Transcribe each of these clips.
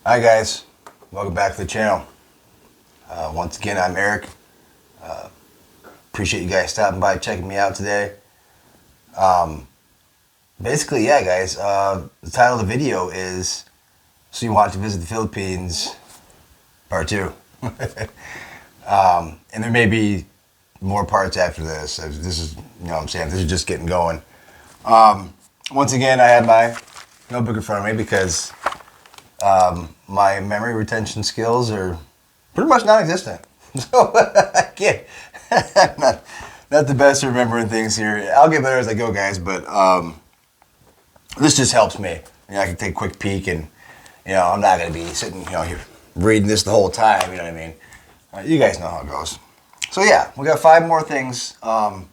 Hi guys, welcome back to the channel. Once again, I'm Eric. Appreciate you guys stopping by, checking me out today. Basically, yeah guys, the title of the video is So You Want to Visit the Philippines, Part 2. And there may be more parts after this. This is, you know what I'm saying, this is just getting going. Once again, I had my notebook in front of me because my memory retention skills are pretty much non-existent. So I can't, not the best at remembering things here. I'll get better as I go, guys, but this just helps me. You know, I can take a quick peek and, you know, I'm not going to be sitting, you know, here reading this the whole time, you know what I mean? You guys know how it goes. So yeah, we got 5 more things that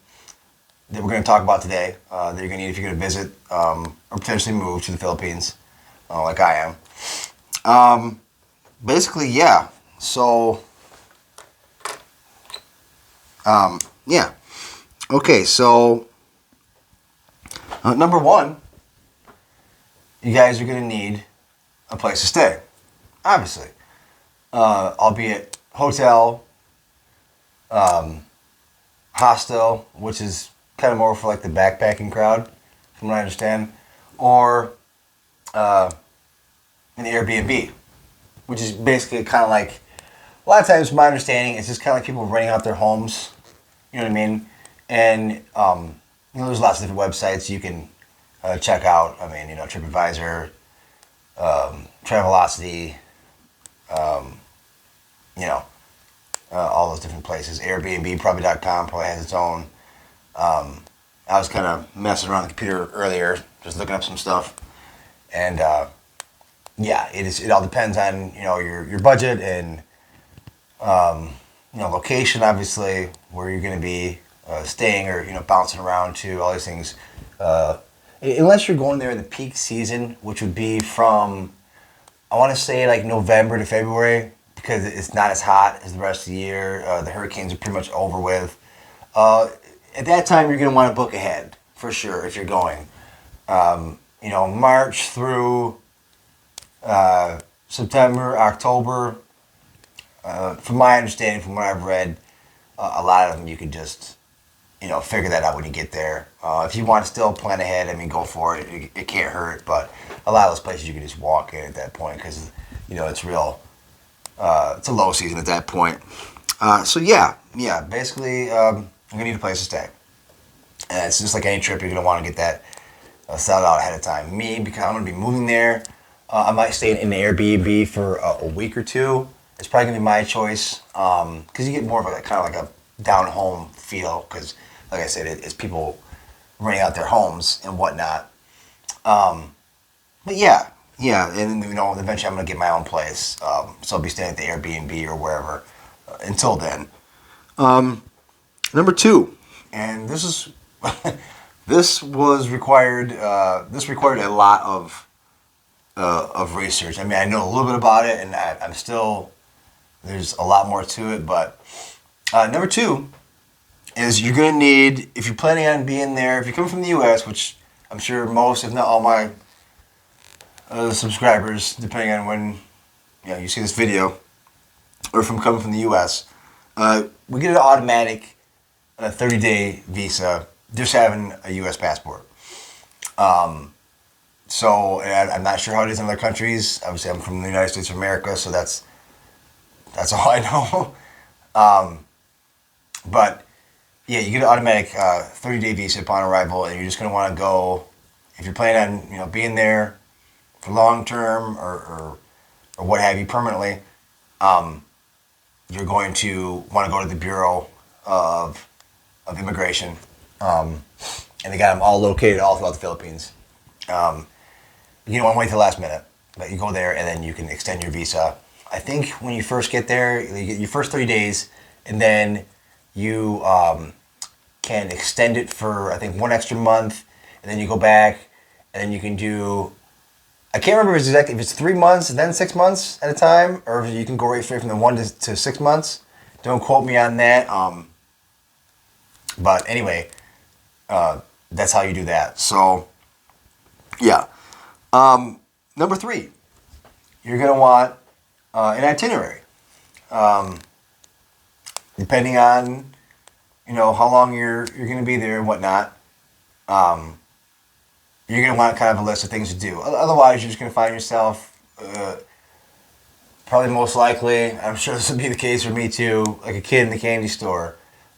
we're going to talk about today that you're going to need if you're going to visit or potentially move to the Philippines, like I am. Basically, yeah. So, yeah. Okay, so number 1, you guys are going to need a place to stay, obviously, albeit hotel, hostel, which is kind of more for like the backpacking crowd, from what I understand, or an Airbnb, which is basically kind of like, a lot of times, from my understanding, it's just kind of like people renting out their homes, you know what I mean? And, you know, there's lots of different websites you can check out. I mean, you know, TripAdvisor, Travelocity, you know, all those different places. Airbnb, probably.com, probably has its own. I was kind of messing around the computer earlier, just looking up some stuff. And, yeah, it all depends on, you know, your budget and, you know, location, obviously, where you're going to be staying or, you know, bouncing around to, all these things. Unless you're going there in the peak season, which would be from, I want to say, like November to February, because it's not as hot as the rest of the year. The hurricanes are pretty much over with. At that time, you're going to want to book ahead, for sure, if you're going. You know, March through September, October, from my understanding, from what I've read, a lot of them you could just, you know, figure that out when you get there. If you want to still plan ahead, I mean, go for it. It can't hurt. But a lot of those places you can just walk in at that point because, you know, it's real. It's a low season at that point. So yeah, basically, you're gonna need a place to stay, and it's just like any trip, you're gonna want to get that settled out ahead of time. Me, because I'm gonna be moving there, I might stay in an Airbnb for a week or two. It's probably gonna be my choice because you get more of a kind of like a down home feel. Because, like I said, it's people renting out their homes and whatnot. But yeah, and you know, eventually I'm gonna get my own place, so I'll be staying at the Airbnb or wherever until then. Number 2, and this is this was required. This required a lot of research. I mean, I know a little bit about it, and I'm still, there's a lot more to it. But number 2 is you're gonna need, if you're planning on being there, if you're coming from the U.S., which I'm sure most, if not all, my subscribers, depending on when, you know, you see this video, or from coming from the U.S., we get an automatic 30-day visa just having a U.S. passport. So and I'm not sure how it is in other countries. Obviously, I'm from the United States of America, so that's all I know. But yeah, you get an automatic 30-day visa upon arrival, and you're just going to want to go, if you're planning on, you know, being there for long term or what have you, permanently, you're going to want to go to the Bureau of Immigration, and they got them all located all throughout the Philippines. You don't want to wait till the last minute, but you go there and then you can extend your visa. I think when you first get there, you get your first 30 days, and then you can extend it for, I think, 1 extra month, and then you go back, and then you can do, I can't remember exactly if it's 3 months and then 6 months at a time, or if you can go right straight from the 1 to 6 months. Don't quote me on that. But anyway, that's how you do that. So, yeah. Number 3, you're going to want an itinerary. Um, Depending on how long you're going to be there and whatnot, um, you're going to want kind of a list of things to do. Otherwise, you're just going to find yourself, probably most likely, I'm sure this would be the case for me too, like a kid in the candy store.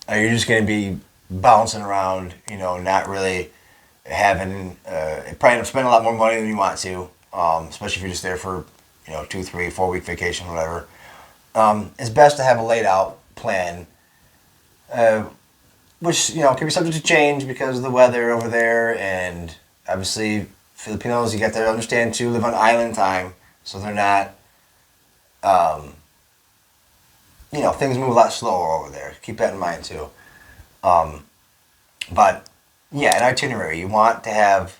You're just going to be bouncing around, not really having, probably end up spending a lot more money than you want to, especially if you're just there for, 2, 3, 4 week vacation, whatever. It's best to have a laid out plan, which can be subject to change because of the weather over there, and obviously Filipinos, you got to understand too, live on island time, so they're not, things move a lot slower over there. Keep that in mind too. But yeah, an itinerary. You want to have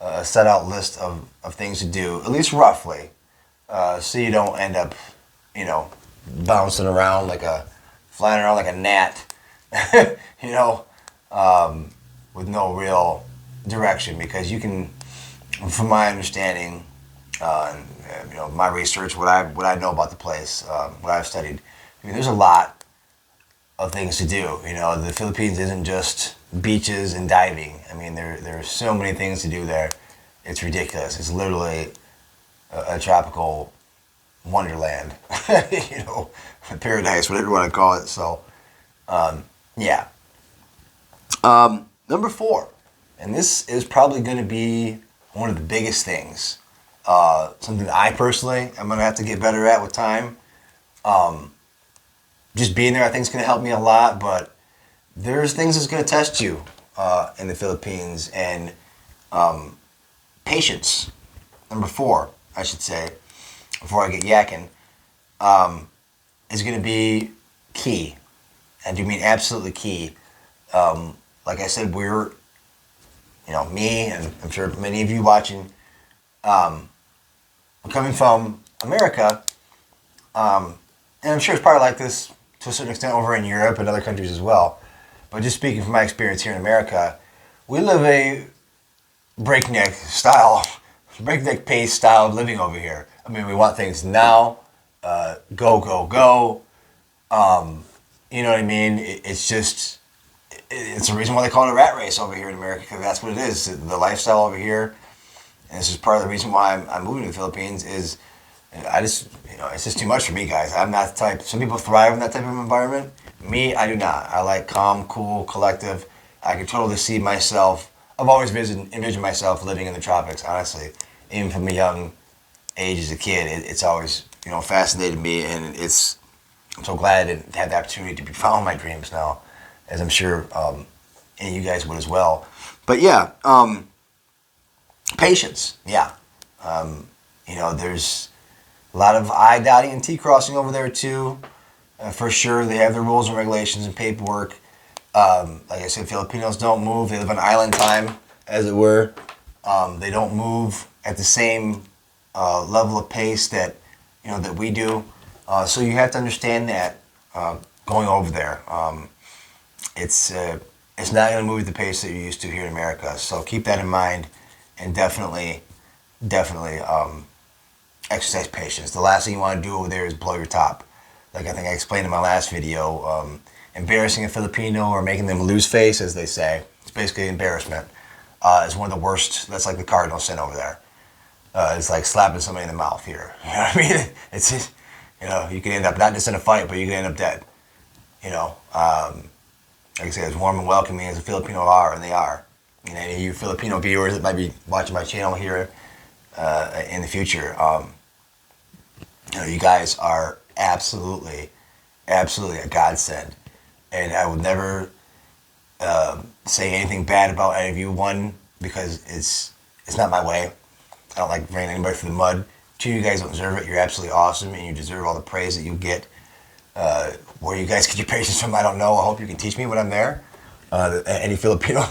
a set out list of things to do, at least roughly, so you don't end up, bouncing around flying around like a gnat, you know, with no real direction. Because you can, from my understanding, my research, what I know about the place, what I've studied, I mean, there's a lot of things to do. The Philippines isn't just beaches and diving. I mean, there are so many things to do there. It's ridiculous. It's literally a tropical wonderland, paradise, whatever you want to call it. So, yeah. Number 4, and this is probably going to be one of the biggest things. Something that I personally am going to have to get better at with time. Just being there, I think, is going to help me a lot. But there's things that's going to test you in the Philippines, and patience. Number 4, I should say, before I get yakking, is going to be key. I do mean absolutely key. Like I said, we're, me, and I'm sure many of you watching, coming from America, and I'm sure it's probably like this to a certain extent over in Europe and other countries as well. But just speaking from my experience here in America, we live a breakneck pace style of living over here. I mean, we want things now, go, go, go. You know what I mean? It's the reason why they call it a rat race over here in America, because that's what it is. The lifestyle over here, and this is part of the reason why I'm moving to the Philippines, is it's just too much for me, guys. I'm not the type. Some people thrive in that type of environment. Me, I do not. I like calm, cool, collective. I can totally see myself. I've always envisioned myself living in the tropics, honestly. Even from a young age as a kid, it's always, fascinated me, and I'm so glad I didn't have the opportunity to be following my dreams now, as I'm sure any of you guys would as well. But yeah, patience. Yeah. There's a lot of I dotting and T crossing over there too. For sure, they have their rules and regulations and paperwork. Like I said, Filipinos don't move. They live on island time, as it were. They don't move at the same level of pace that we do. So you have to understand that going over there, it's not going to move at the pace that you're used to here in America. So keep that in mind, and definitely exercise patience. The last thing you want to do over there is blow your top. Like I think I explained in my last video, embarrassing a Filipino or making them lose face, as they say. It's basically embarrassment. Is one of the worst. That's like the cardinal sin over there. It's like slapping somebody in the mouth here. You know what I mean? It's just, you can end up not just in a fight, but you can end up dead. Like I said, as warm and welcoming as a Filipino are, and they are. And any of you Filipino viewers that might be watching my channel here in the future, you guys are absolutely a godsend. And I would never say anything bad about any of you. 1, because it's not my way. I don't like bringing anybody through the mud. 2, you guys don't deserve it. You're absolutely awesome, and you deserve all the praise that you get. Where you guys get your patience from, I don't know. I hope you can teach me when I'm there. Any Filipino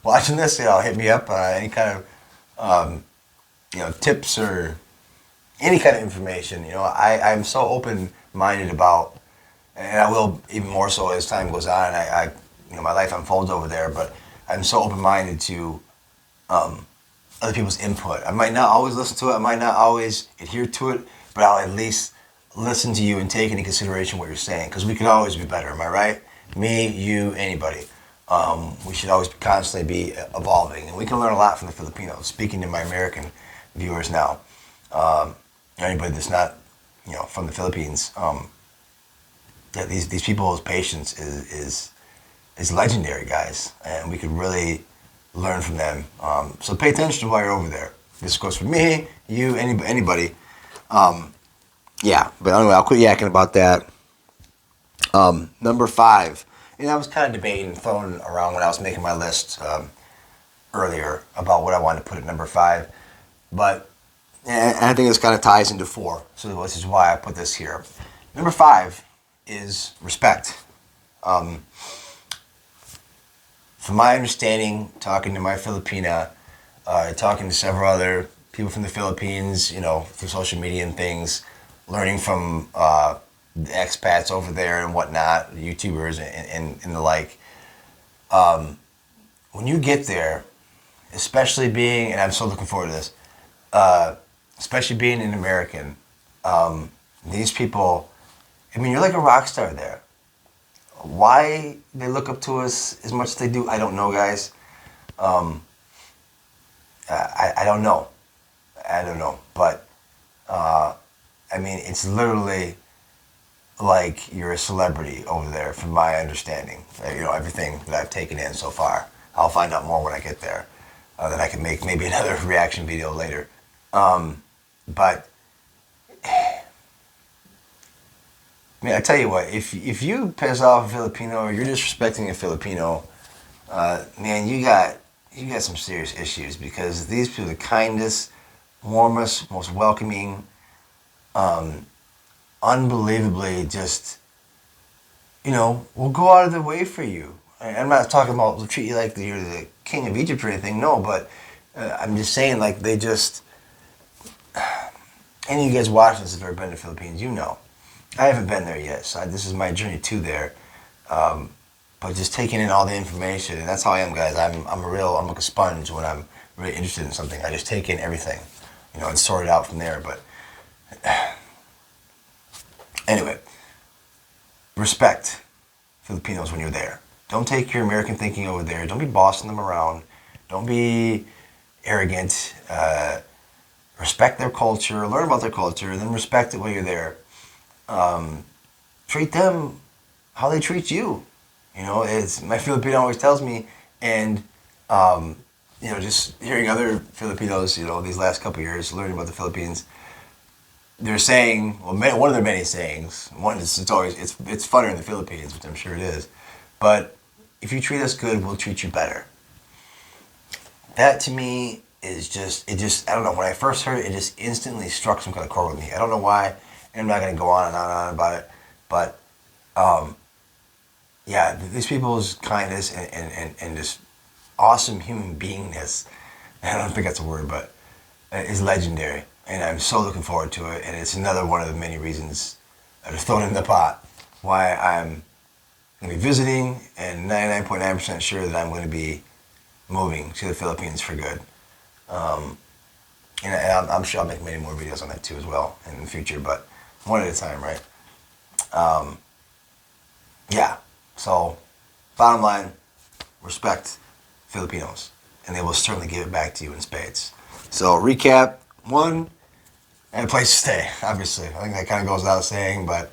watching this, hit me up. Any kind of tips or any kind of information. I'm so open-minded about, and I will even more so as time goes on. My life unfolds over there, but I'm so open-minded to other people's input. I might not always listen to it. I might not always adhere to it, but I'll at least listen to you and take into consideration what you're saying, because we can always be better. Am I right? Me, you, anybody. We should always constantly be evolving, and we can learn a lot from the Filipinos. Speaking to my American viewers now, anybody that's not, from the Philippines, yeah, these people's patience is legendary, guys, and we could really learn from them. So pay attention while you're over there. This goes for me, you, anybody. Yeah, but anyway, I'll quit yakking about that. Number 5, and I was kind of debating, throwing around when I was making my list earlier about what I wanted to put at number 5, but and I think this kind of ties into 4, so this is why I put this here. Number 5 is respect. From my understanding, talking to my Filipina, talking to several other people from the Philippines, through social media and things, learning from the expats over there and whatnot, YouTubers and the like. When you get there, especially being, and I'm so looking forward to this, especially being an American, these people, you're like a rock star there. Why they look up to us as much as they do, I don't know, guys. I don't know. But, it's literally like you're a celebrity over there, from my understanding. Everything that I've taken in so far. I'll find out more when I get there. Then I can make maybe another reaction video later. But I tell you what, if you piss off a Filipino or you're disrespecting a Filipino, man, you got some serious issues, because these people are the kindest, warmest, most welcoming, unbelievably just, will go out of their way for you. I'm not talking about they'll treat you like you're the king of Egypt or anything, no, but I'm just saying, like, they just, any of you guys watching this have ever been to the Philippines, I haven't been there yet, so this is my journey to there. But just taking in all the information, and that's how I am, guys. I'm like a sponge when I'm really interested in something. I just take in everything, and sort it out from there. But anyway, respect Filipinos when you're there. Don't take your American thinking over there. Don't be bossing them around. Don't be arrogant. Respect their culture. Learn about their culture, and then respect it when you're there. Treat them how they treat you. It's my Filipino always tells me, and just hearing other Filipinos, these last couple of years, learning about the Philippines, they're saying, one of their many sayings. One is it's funner in the Philippines, which I'm sure it is, but if you treat us good, we'll treat you better. That to me is just I don't know. When I first heard it, it just instantly struck some kind of chord with me. I don't know why. I'm not going to go on and on and on about it, but yeah, these people's kindness and just awesome human beingness, I don't think that's a word, but is legendary, and I'm so looking forward to it, and it's another one of the many reasons that are thrown in the pot why I'm going to be visiting, and 99.9% sure that I'm going to be moving to the Philippines for good. And I'm sure I'll make many more videos on that too as well in the future, but one at a time, right? Yeah, so bottom line, respect Filipinos, and they will certainly give it back to you in spades. So recap, 1, and a place to stay, obviously. I think that kind of goes without saying, but,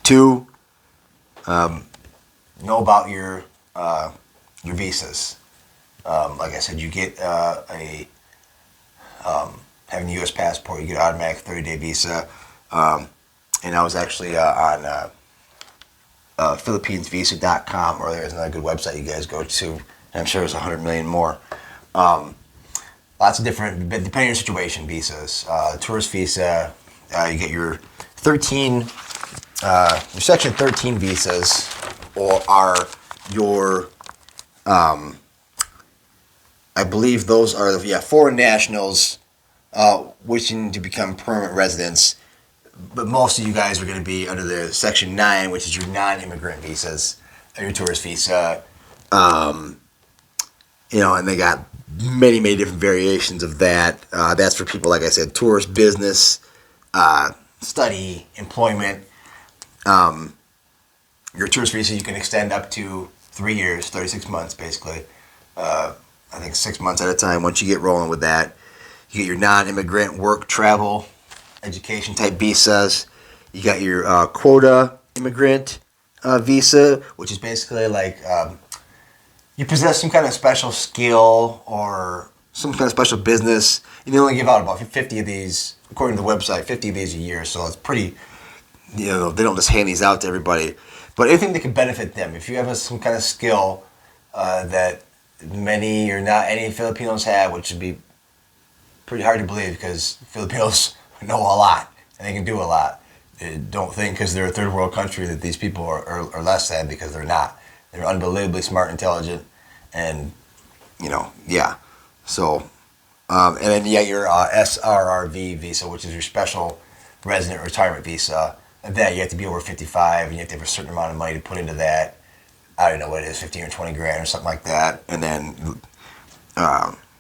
2, know about your visas. Like I said, you get having a U.S. passport, you get an automatic 30-day visa. And I was actually on PhilippinesVisa.com, or there's another good website you guys go to, and I'm sure there's 100 million more. Lots of different, depending on your situation, visas. Tourist visa, you get your Section 13 visas, or are your, I believe those are, foreign nationals wishing to become permanent residents. But most of you guys are going to be under the Section 9, which is your non-immigrant visas, your tourist visa. And they got many different variations of that. That's for people, like I said, tourist, business, study, employment. Your tourist visa you can extend up to 3 years, 36 months basically. I think 6 months at a time once you get rolling with that. You get your non-immigrant work, travel, education type visas. You got your quota immigrant visa, which is basically like you possess some kind of special skill or some kind of special business. And they only give out about 50 of these, according to the website, 50 of these a year. So it's pretty, they don't just hand these out to everybody. But anything that can benefit them. If you have some kind of skill that many or not any Filipinos have, which would be pretty hard to believe because Filipinos know a lot and they can do a lot. Don't think because they're a third world country that these people are less than, because they're not. They're unbelievably smart, intelligent, and yeah. So, and then your SRRV visa, which is your special resident retirement visa. And that you have to be over 55, and you have to have a certain amount of money to put into that. I don't know what it is, 15 or 20 grand or something like that. And then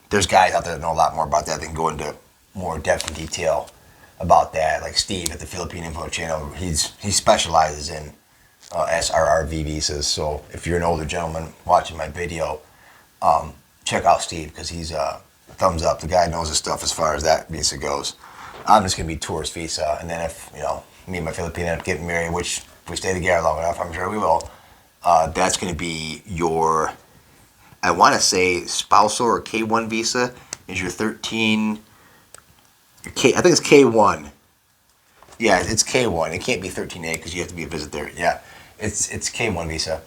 there's guys out there that know a lot more about that. They can go into more depth and detail about that. Like Steve at the Philippine Info Channel, he specializes in SRRV visas. So if you're an older gentleman watching my video, check out Steve, because he's thumbs up. The guy knows his stuff as far as that visa goes. I'm just gonna be tourist visa, and then if me and my Filipino end up getting married, which if we stay together long enough, I'm sure we will. That's going to be your, I want to say, spousal or K1 visa is your 13. I think it's K1. Yeah, it's K1. It can't be 13A because you have to be a visit there. Yeah, it's K1 visa.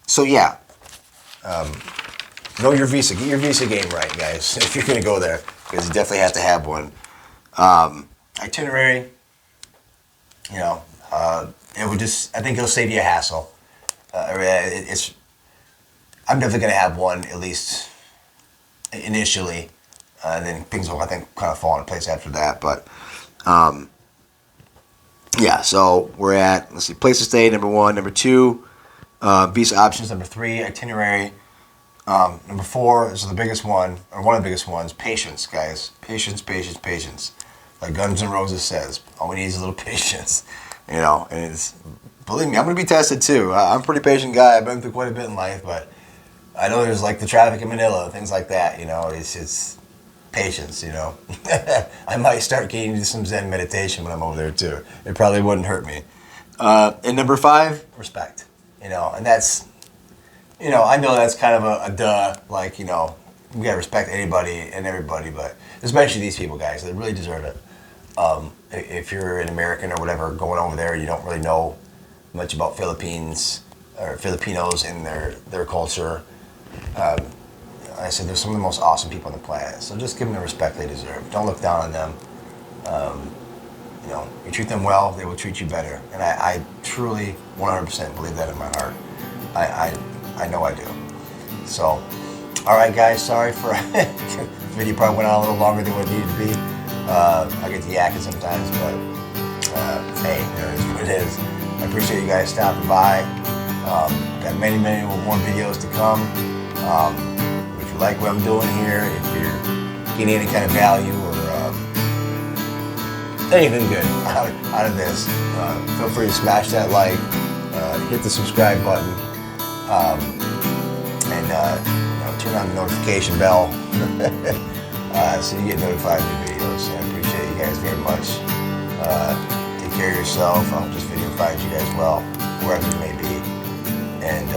So yeah, know your visa. Get your visa game right, guys. If you're going to go there, because you definitely have to have one. Itinerary. It would just, I think it'll save you a hassle. I'm definitely going to have one, at least initially, and then things will, I think, kind of fall into place after that. But yeah, so we're at, let's see, place to stay, number 1. Number 2, visa options. Number 3, itinerary. Number 4, this is the biggest one, or one of the biggest ones, patience, guys. Patience. Like Guns N' Roses says, all we need is a little patience. And it's, believe me, I'm going to be tested too. I'm a pretty patient guy. I've been through quite a bit in life, but I know there's like the traffic in Manila, things like that, it's patience, I might start getting into some Zen meditation when I'm over there too. It probably wouldn't hurt me. And number 5, respect, and that's, I know that's kind of a duh, like, we got to respect anybody and everybody, but especially these people, guys, they really deserve it. If you're an American or whatever going over there, you don't really know much about Philippines or Filipinos and their culture. I said they're some of the most awesome people on the planet. So just give them the respect they deserve. Don't look down on them. You treat them well, they will treat you better. And I truly 100% believe that in my heart. I know I do. So, all right, guys. Sorry for the video probably went on a little longer than what it needed to be. I get the yakking sometimes, but hey, it is what it is. I appreciate you guys stopping by. Got many more videos to come. If you like what I'm doing here, if you're getting any kind of value or anything good out of this, feel free to smash that like, hit the subscribe button, and turn on the notification bell so you get notified of new videos. I appreciate you guys very much. Take care of yourself. I hope this video finds you guys well, wherever you may be. And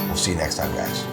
we'll see you next time, guys.